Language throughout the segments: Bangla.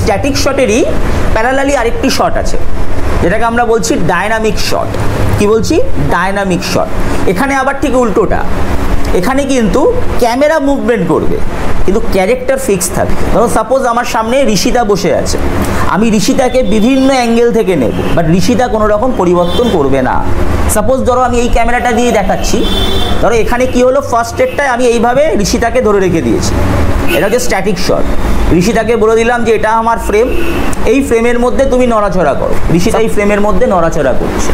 স্ট্যাটিক শটেরই প্যারালালি আরেকটি শট আছে, যেটাকে আমরা বলছি ডায়নামিক শট। কি বলছি? Dynamic shot. এখানে আবার ঠিক উল্টোটা, এখানে কিন্তু ক্যামেরা মুভমেন্ট করবে কিন্তু ক্যারেক্টার ফিক্স থাকবে। ধরো সাপোজ আমার সামনে ঋষিতা বসে আছে, আমি ঋষিতাকে বিভিন্ন অ্যাঙ্গেল থেকে নেব, বাট ঋষিতা কোনো রকম পরিবর্তন করবে না। সাপোজ ধরো আমি এই ক্যামেরাটা দিয়ে দেখাচ্ছি, ধরো এখানে কি হলো, ফার্স্ট স্টেপটায় আমি এইভাবে ঋষিতাকে ধরে রেখে দিয়েছি, এটা হচ্ছে স্ট্যাটিক শট। ঋষিতাকে বলে দিলাম যে এটা আমার ফ্রেম, এই ফ্রেমের মধ্যে তুমি নড়াচড়া করো, ঋষিতা এই ফ্রেমের মধ্যে নড়াচড়া করছে।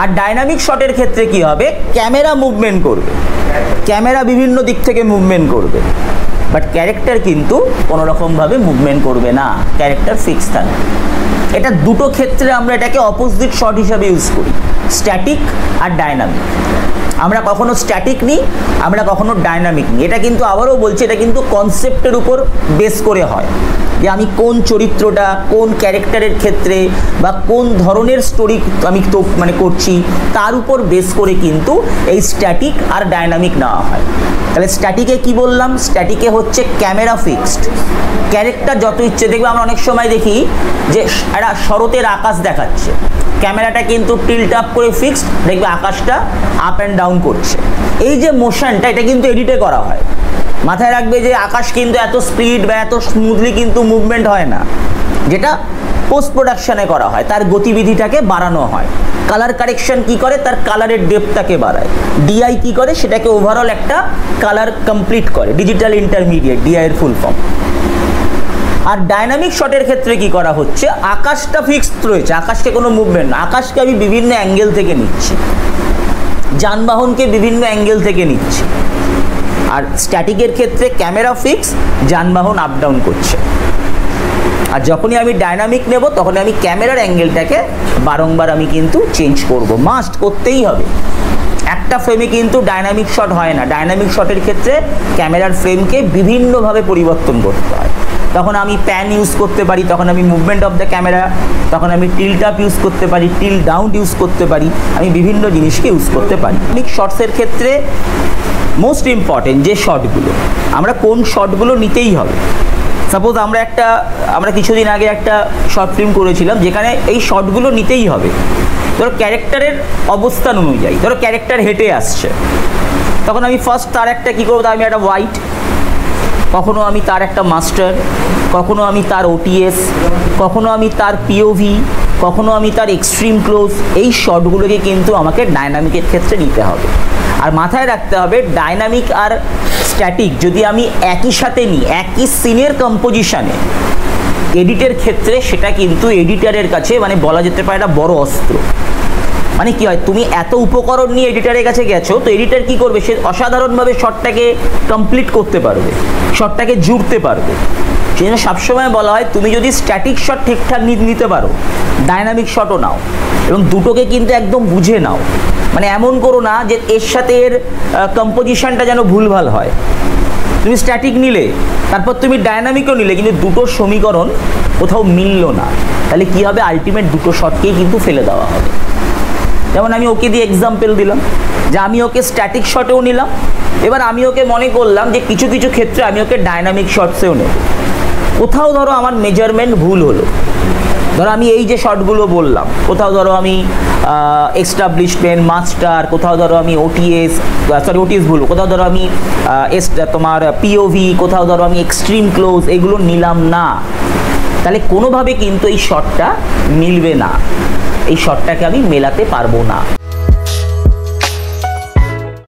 আর ডায়নামিক শটের ক্ষেত্রে কি হবে, ক্যামেরা মুভমেন্ট করবে, ক্যামেরা বিভিন্ন দিক থেকে মুভমেন্ট করবে, বাট ক্যারেক্টার কিন্তু কোনো রকমভাবে মুভমেন্ট করবে না, ক্যারেক্টার ফিক্স থাকবে। এটা দুটো ক্ষেত্রে আমরা এটাকে অপোজিট শট হিসাবে ইউজ করি, স্ট্যাটিক আর ডায়নামিক। আমরা কখনো স্ট্যাটিক নিই, আমরা কখনো ডায়নামিক নিই। এটা কিন্তু আবারও বলছি, এটা কিন্তু কনসেপ্টের উপর বেস করে হয়, যে আমি কোন চরিত্রটা কোন ক্যারেক্টারের ক্ষেত্রে বা কোন ধরনের স্টোরি আমি তো মানে করছি, তার উপর বেস করে কিন্তু এই স্ট্যাটিক আর ডায়নামিক নেওয়া হয়। তাহলে স্ট্যাটিকে কি বললাম, স্ট্যাটিকে হচ্ছে ক্যামেরা ফিক্সড, ক্যারেক্টার যত ইচ্ছে দেখবে। আমরা অনেক সময় দেখি যে একটা শরতের আকাশ দেখাচ্ছে, ক্যামেরাটা কিন্তু টিল্ট আপ করে ফিক্সড, দেখবে আকাশটা আপ অ্যান্ড ডাউন করছে। এই যে মোশনটা, এটা কিন্তু এডিটে করা হয়। মাথায় রাখবে যে আকাশ কিন্তু এত স্পিড বা এত স্মুথলি কিন্তু মুভমেন্ট হয় না, যেটা পোস্ট প্রোডাকশানে করা হয়, তার গতিবিধিটাকে বাড়ানো হয়। কালার কারেকশন কি করে, তার কালারের ডেপথটাকে বাড়ায়। ডিআই কি করে, সেটাকে ওভারঅল একটা কালার কমপ্লিট করে, ডিজিটাল ইন্টারমিডিয়েট, ডিআই এর ফুল ফর্ম। আর ডায়নামিক শটের ক্ষেত্রে কি করা হচ্ছে, আকাশটা ফিক্সড রয়েছে, আকাশকে কোনো মুভমেন্ট না, আকাশকে আমি বিভিন্ন অ্যাঙ্গেল থেকে নিচ্ছি, যানবাহনকে বিভিন্ন অ্যাঙ্গেল থেকে নিচ্ছি। আর স্ট্যাটিকের ক্ষেত্রে ক্যামেরা ফিক্স, যানবাহন আপ ডাউন করছে। আর যখনই আমি ডায়নামিক নেব, তখনই আমি ক্যামেরার অ্যাঙ্গেলটাকে বারংবার আমি কিন্তু চেঞ্জ করব, মাস্ট করতেই হবে। একটা ফ্রেমে কিন্তু ডায়নামিক শট হয় না, ডায়নামিক শটের ক্ষেত্রে ক্যামেরার ফ্রেমকে বিভিন্নভাবে পরিবর্তন করতে হয়। তখন আমি প্যান ইউজ করতে পারি, তখন আমি মুভমেন্ট অফ দ্য ক্যামেরা, তখন আমি টিল্ট আপ ইউজ করতে পারি, টিল্ট ডাউন ইউজ করতে পারি, আমি বিভিন্ন জিনিসকে ইউজ করতে পারি। ডায়নামিক শটসের ক্ষেত্রে মোস্ট ইম্পর্টেন্ট যে শটগুলো, আমরা কোন শটগুলো নিতেই হবে। সাপোজ আমরা কিছুদিন আগে একটা শর্ট ফিল্ম করেছিলাম, যেখানে এই শটগুলো নিতেই হবে। ধরো ক্যারেক্টারের অবস্থান অনুযায়ী, ধরো ক্যারেক্টার হেঁটে আসছে, তখন আমি ফার্স্ট তার একটা কী করবো, আমি একটা হোয়াইট, কখনো আমি তার একটা মাস্টার, কখনো আমি তার ওটিএস, কখনো আমি তার পিওভি, কখনো আমি তার এক্সট্রিম ক্লোজ। এই শটগুলোকে কিন্তু আমাকে ডায়নামিকের ক্ষেত্রে নিতে হবে। আর মাথায় রাখতে হবে, ডায়নামিক আর স্ট্যাটিক যদি আমি একই সাথে নিই, একই সিনের কম্পোজিশনে, এডিটের ক্ষেত্রে সেটা কিন্তু এডিটারের কাছে মানে বলা যেতে পারে একটা বড় অস্ত্র। মানে কি হয়, তুমি এত উপকরণ নিয়ে এডিটারের কাছে গেছো, তো এডিটার কি করবে, সে অসাধারণভাবে শটটাকে কমপ্লিট করতে পারবে, শটটাকে জুড়তে পারবে। সেই জন্য সবসময় বলা হয়, তুমি যদি স্ট্যাটিক শট ঠিকঠাক নিতে পারো, ডায়নামিক শটও নাও, এবং দুটোকে কিন্তু একদম বুঝে নাও। মানে এমন করো না যে এর সাথে এর কম্পোজিশনটা যেন ভুলভাল হয়। তুমি স্ট্যাটিক নিলে, তারপর তুমি ডায়নামিকও নিলে, কিন্তু দুটো সমীকরণ কোথাও মিললো না, তাহলে কি হবে, আলটিমেট দুটো শটকেই কিন্তু ফেলে দেওয়া হবে। যেমন আমি ওকে দিয়ে এক্সাম্পল দিলাম যে আমি ওকে স্ট্যাটিক শটেও নিলাম, এবার আমি ওকে মনে করলাম যে কিছু কিছু ক্ষেত্রে আমি ওকে ডায়নামিক শটসেও নেব। কোথাও ধরো আমার মেজারমেন্ট ভুল হলো, ধরো আমি এই যে শটগুলো বললাম, কোথাও ধরো আমি এস্টাবলিশমেন্ট, মাস্টার, কোথাও ধরো আমি ওটিএস বলবো, কোথাও ধরো আমি তোমার পিওভি, কোথাও ধরো আমি এক্সট্রিম ক্লোজ, এগুলো নিলাম না, তাহলে কোনোভাবে কিন্তু এই শটটা মিলবে না, এই শটটাকে আমি মেলাতে পারবো না।